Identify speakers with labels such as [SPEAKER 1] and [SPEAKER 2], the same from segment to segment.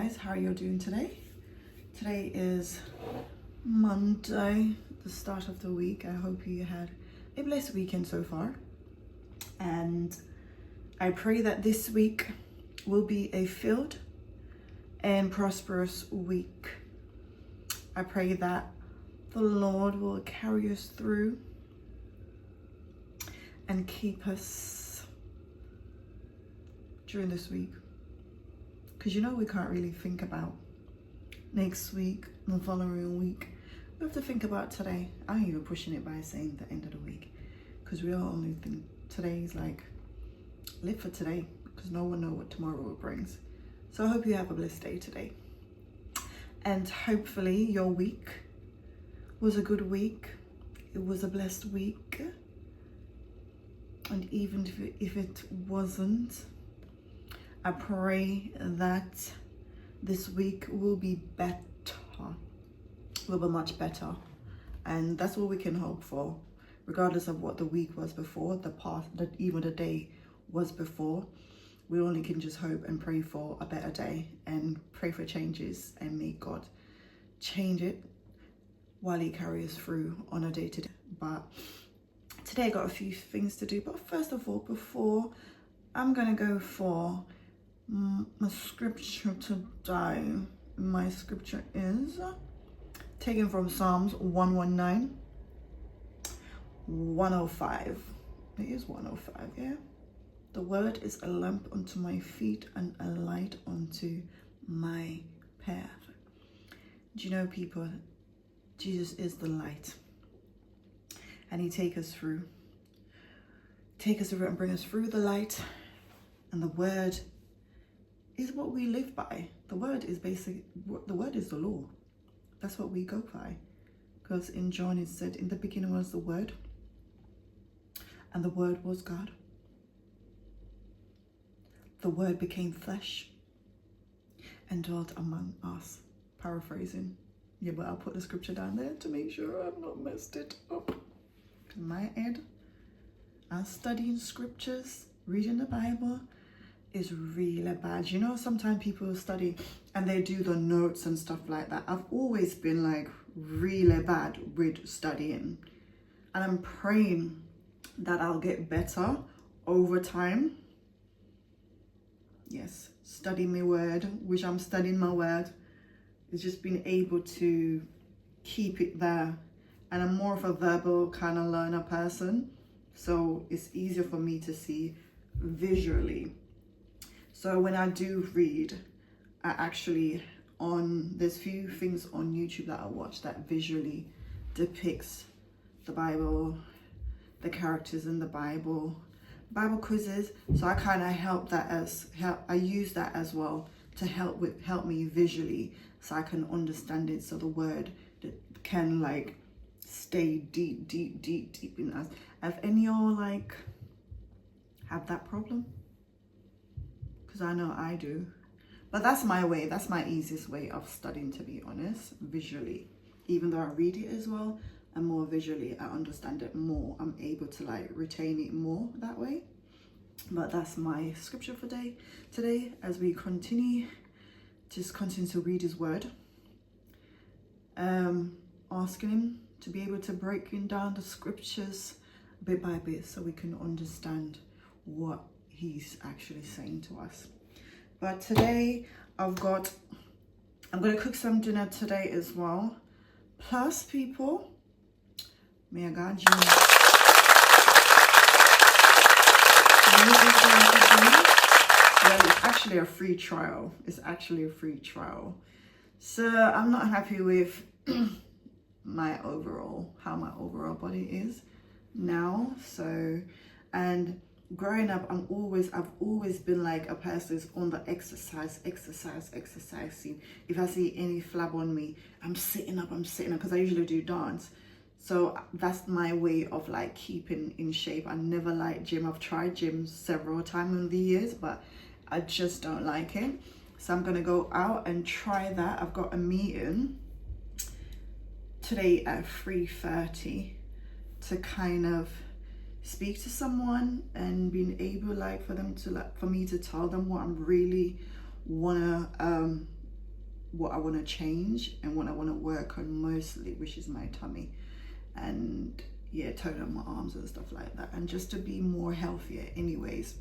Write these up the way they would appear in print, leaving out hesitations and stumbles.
[SPEAKER 1] guys, how are you doing today? Today is Monday, the start of the week. I hope you had a blessed weekend so far, and I pray that this week will be a filled and prosperous week. I pray that the Lord will carry us through and keep us during this week, because we can't really think about next week, the following week. We have to think about today. I'm even pushing it by saying the end of the week, because we all only think today is like, live for today, because no one knows what tomorrow brings. So I hope you have a blessed day today, and hopefully your week was a good week. It was a blessed week, and even if it wasn't, I pray that this week will be better, will be much better. And that's what we can hope for, regardless of what the week was before, even the day was before. We only can just hope and pray for a better day and pray for changes, and may God change it while he carries us through on a day-to-day. But today I got a few things to do. But first of all, before I'm gonna go for my scripture today, my scripture is taken from Psalms 119, 105. It is 105, yeah. The word is a lamp unto my feet and a light unto my path. Do you know, people, Jesus is the light, and he take us through and bring us through the light. And the word is what we live by. The word is the law. That's what we go by. Because in John it said, in the beginning was the word, and the word was God. The word became flesh and dwelt among us. Paraphrasing. Yeah, but I'll put the scripture down there to make sure I've not messed it up. In my head, I'm studying scriptures, reading the Bible is really bad. Sometimes people study and they do the notes and stuff like that. I've always been like really bad with studying, and I'm praying that I'll get better over time. Yes, study my word, which I'm studying my word. It's just being able to keep it there. And I'm more of a verbal kind of learner person, so it's easier for me to see visually. So when I do read, there's few things on YouTube that I watch that visually depicts the Bible, the characters in the Bible quizzes. So I kind of I use that as well to help me visually, so I can understand it, so the word can like stay deep in us. Have any of y'all have that problem? Because I know I do. But that's my way. That's my easiest way of studying, to be honest, visually. Even though I read it as well, and more visually, I understand it more. I'm able to retain it more that way. But that's my scripture for today, as we continue to read his word. Asking him to be able to break down the scriptures bit by bit, so we can understand what he's actually saying to us. But today I'm going to cook some dinner today as well. Plus, people, may I God you. Well, it's actually a free trial. So I'm not happy with how my overall body is now. So, and growing up, I've always been like a person who's on the exercise scene. If I see any flab on me, I'm sitting up, because I usually do dance. So that's my way of keeping in shape. I never liked gym. I've tried gym several times in the years, but I just don't like it. So I'm gonna go out and try that. I've got a meeting today at 3:30 to kind of speak to someone, and being able for me to tell them what I'm really wanna what I want to change and what I want to work on mostly, which is my tummy and yeah, tone up my arms and stuff like that, and just to be more healthier anyways.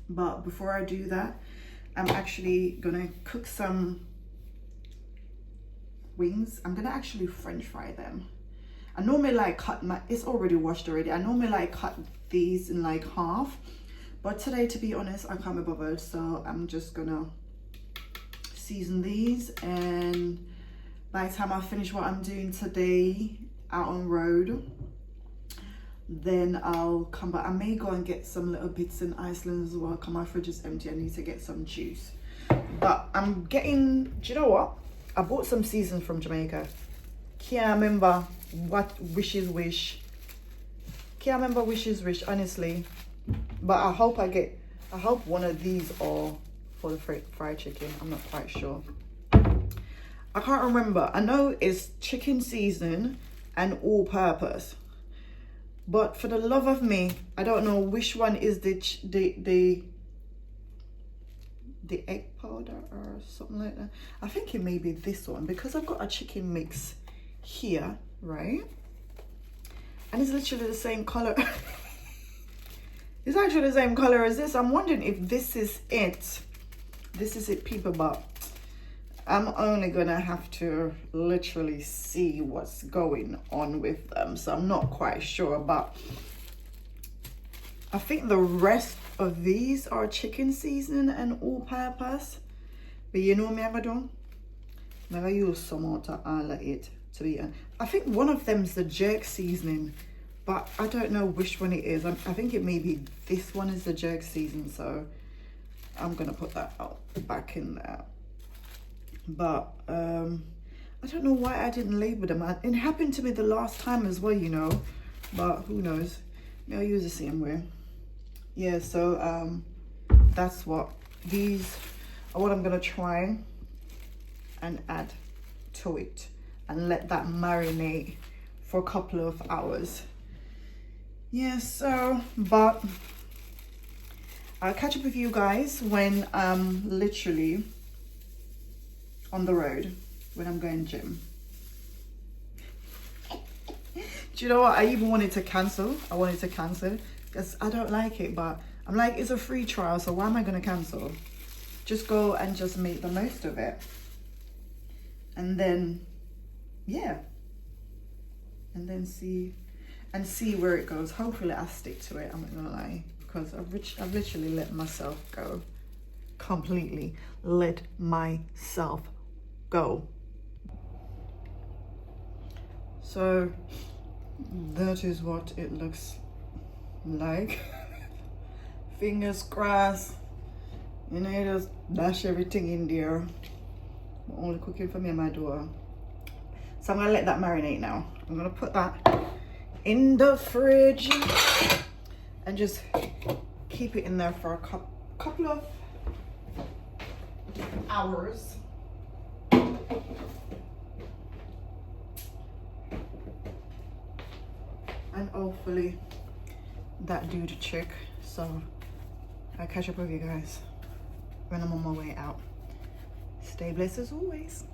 [SPEAKER 1] But before I do that, I'm actually gonna cook some wings. I'm gonna actually French fry them. I normally like cut my, it's already washed already. I normally like cut these in like half, but today, to be honest, I can't be bothered, so I'm just gonna season these, and by the time I finish what I'm doing today out on road, then I'll come back. I may go and get some little bits in Iceland as well, because my fridge is empty. I need to get some juice. But I'm getting, do you know what? I bought some seasons from Jamaica. Can't remember what wish is wish. Can't remember wish is wish, honestly. But I hope one of these are for the fried chicken. I'm not quite sure. I can't remember. I know it's chicken season and all purpose. But for the love of me, I don't know which one is the egg powder or something like that. I think it may be this one, because I've got a chicken mix here, right? And it's literally the same color. It's actually the same color as this. I'm wondering if this is it. This is it, people, but I'm only gonna have to literally see what's going on with them, so I'm not quite sure. But I think the rest of these are chicken seasoning and all purpose. But you know me, I don't. Never use some more to all of it, to be honest. I think one of them's the jerk seasoning, but I don't know which one it is. I think it may be this one is the jerk seasoning, so I'm gonna put that out back in there. But I don't know why I didn't label them. It happened to me the last time as well, you know, but who knows. Maybe I'll use the same way. Yeah, so that's what these are, what I'm gonna try and add to it and let that marinate for a couple of hours. Yeah, so but I'll catch up with you guys when I'm literally on the road, when I'm going gym. Do you know what? I even wanted to cancel. I wanted to cancel because I don't like it, but I'm like, it's a free trial, so why am I going to cancel? Just go and just make the most of it. And then, yeah. And then see where it goes. Hopefully I'll stick to it, I'm not gonna lie, because I've literally let myself go. Completely let myself go. So that is what it looks like. Fingers crossed, you know, just dash everything in there. I'm only cooking for me and my daughter. So I'm gonna let that marinate now. I'm gonna put that in the fridge and just keep it in there for a couple of hours. And hopefully that do the trick. So I'll catch up with you guys when I'm on my way out. Stay blessed as always.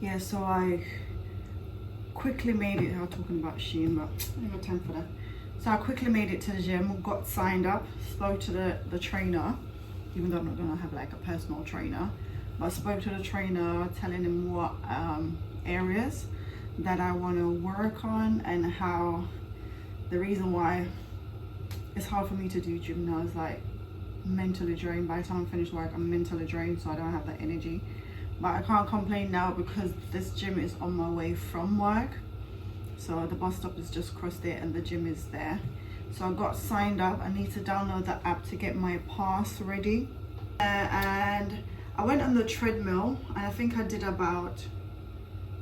[SPEAKER 1] Yeah, so I quickly made it. I'm talking about Shein, but I don't have time for that. So I quickly made it to the gym, got signed up, spoke to the trainer, even though I'm not gonna have like a personal trainer, but I spoke to the trainer, telling him what areas that I want to work on and how the reason why it's hard for me to do gym now is like mentally drained. By the time I finish work, I'm mentally drained, so I don't have that energy. But I can't complain now because this gym is on my way from work. So the bus stop is just across there and the gym is there. So I got signed up. I need to download the app to get my pass ready. And I went on the treadmill and I think I did about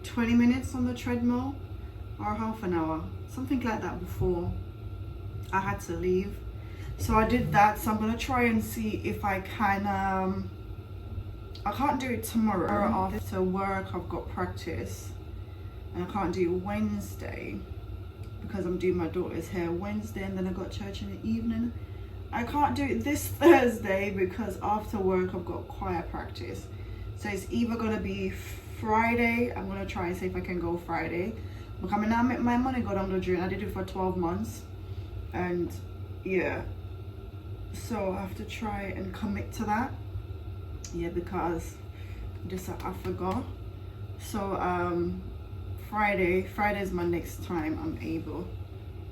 [SPEAKER 1] 20 minutes on the treadmill or half an hour, something like that before I had to leave. So I did that. So I'm gonna try and see if I can, I can't do it tomorrow. After work, I've got practice and I can't do Wednesday. because I'm doing my daughter's hair Wednesday, and then I got church in the evening. I can't do it this Thursday because after work I've got choir practice. So it's either gonna be Friday. I'm gonna try and see if I can go Friday. Because I mean, I make my money go down the drain. I did it for 12 months. And yeah. So I have to try and commit to that. Yeah, because just I forgot. So Friday's my next time I'm able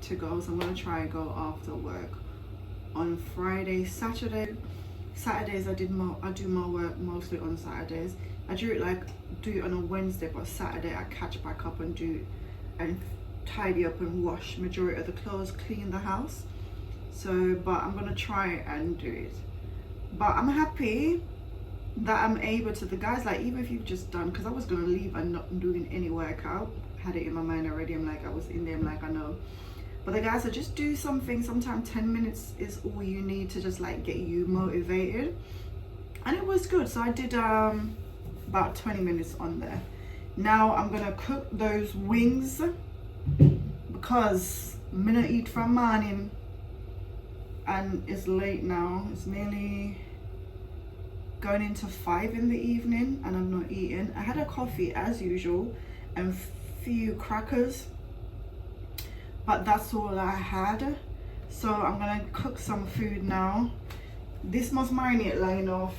[SPEAKER 1] to go. So I'm gonna try and go after work on Friday. Saturdays I do my work mostly on Saturdays. I do it on a Wednesday, but Saturday I catch back up and do and tidy up and wash majority of the clothes, clean the house. So but I'm gonna try and do it. But I'm happy that I'm able to. The guys like, even if you've just done, because I was gonna leave and not doing any workout, had it in my mind already. I'm like, I was in there, I'm like, I know. But the guys said, just do something. Sometimes 10 minutes is all you need to just like get you motivated. And it was good. So I did about 20 minutes on there. Now I'm gonna cook those wings because I'm gonna eat from morning and it's late now. It's nearly going into 5 in the evening and I'm not eating. I had a coffee as usual and few crackers, but that's all I had. So I'm gonna cook some food now. This must marinate long enough.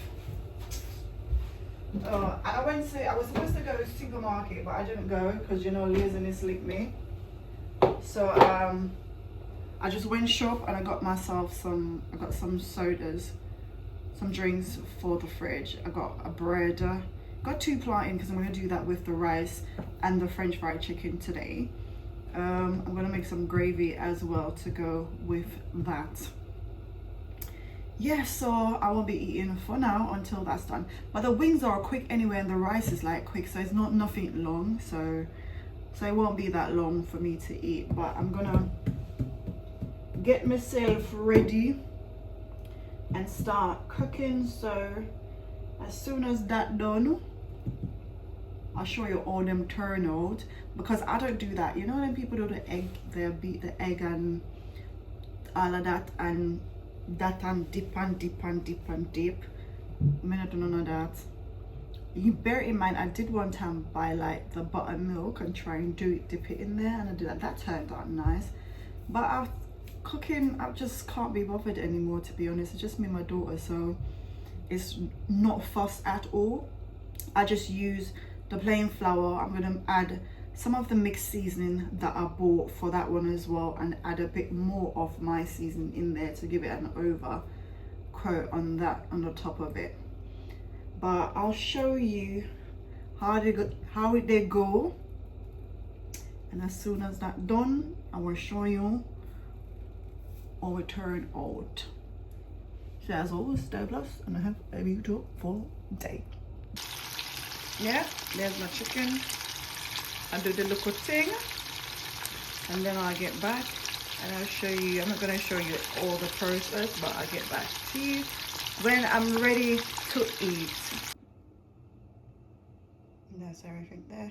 [SPEAKER 1] I was supposed to go to the supermarket, but I didn't go because you know laziness licked me. So I just went shop and I got some sodas, some drinks for the fridge. I got a bread, got 2 plantain because I'm gonna do that with the rice and the French fried chicken today. I'm gonna make some gravy as well to go with that. Yeah, so I won't be eating for now until that's done. But the wings are quick anyway, and the rice is like quick, so it's not nothing long. So it won't be that long for me to eat. But I'm gonna get myself ready and start cooking. So as soon as that done, I'll show you all them turn out, because I don't do that. You know when people do the egg, they beat the egg and all of that and dip and dip and dip and dip. I mean, I don't know that. You bear in mind, I did one time buy like the buttermilk and try and dip it in there, and I did that. That turned out nice. But cooking, I just can't be bothered anymore, to be honest. It's just me and my daughter, so it's not fussed at all. I just use the plain flour. I'm gonna add some of the mixed seasoning that I bought for that one as well, and add a bit more of my seasoning in there to give it an overcoat on that, on the top of it. But I'll show you how they go, and as soon as that's done, I will show you how it turn out. So as always, stay blessed and have a beautiful day. Yeah, there's my chicken. I do the little thing, and then I'll get back and I'll show you. I'm not going to show you all the process, but I'll get back to you when I'm ready to eat. And that's everything there.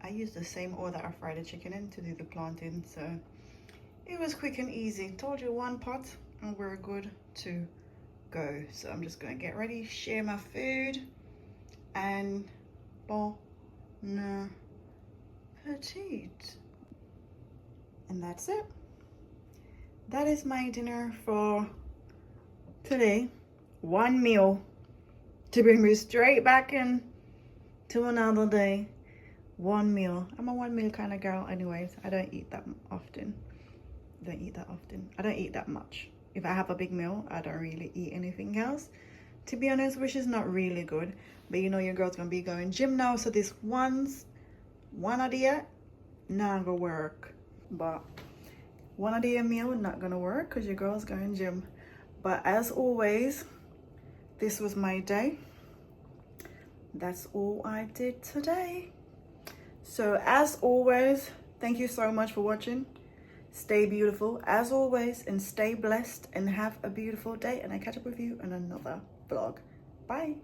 [SPEAKER 1] I used the same oil that I fried the chicken in to do the plantain, so it was quick and easy. Told you, 1 pot and we're good to go. So I'm just going to get ready, share my food, and bon appetit. And that's it. That is my dinner for today. 1 meal to bring me straight back in to another day. 1 meal. I'm a 1 meal kind of girl anyways. I don't eat that often. I don't eat that much. If I have a big meal, I don't really eat anything else, to be honest, which is not really good. But you know your girl's gonna be going gym now, so this one idea not gonna work. But 1 idea meal not gonna work because your girl's going gym. But as always, this was my day. That's all I did today. So as always, thank you so much for watching. Stay beautiful as always, and stay blessed, and have a beautiful day, and I catch up with you in another vlog. Bye.